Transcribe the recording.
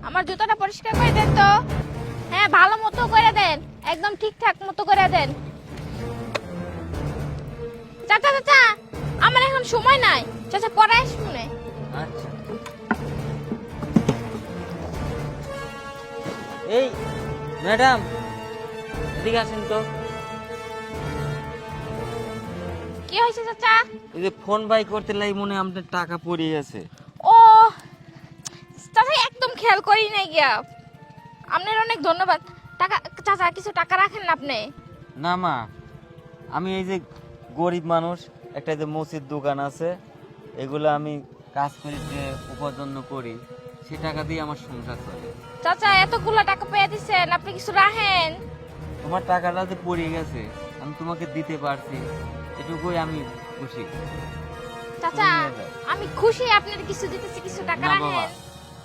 আমার জুতাটা পরিষ্কার করে দেন তো। হ্যাঁ, ভালো মতো করে দেন, একদম ঠিকঠাক মতো করে দেন। চাচা চাচা, আমার এখন সময় নাই, চাচা পরে আসবো না। আচ্ছা। এই ম্যাডাম, এদিকে আসেন তো। কি হয়েছে চাচা? এই যে ফোন বাই করতে লাই মনে হয় আপনার টাকা পড়ে গেছে। ও চাচা, একদম খেয়াল করি নাই গিয়া। আপনার অনেক ধন্যবাদ। টাকা চাচা, কিছু টাকা রাখেন না আপনি? না মা, আমি এই যে গরিব মানুষ, একটা যে মসজিদ দোকান আছে, এগুলো আমি কাজ করে যে উপার্জন করি, সে টাকা দিয়ে আমার সংসার চলে। চাচা, এতগুলো টাকা পেয়ে দিচ্ছেন, আপনি কিছু রাখেন। তোমার টাকাটা যে পড়ে গেছে, আমি তোমাকে দিতে পারছি, এটুকুই আমি খুশি। চাচা, তুমি নিয়ে যাও। আমি খুশি আপনার কিছু দিতেছি, কিছু টাকা না বাবা, রাখেন।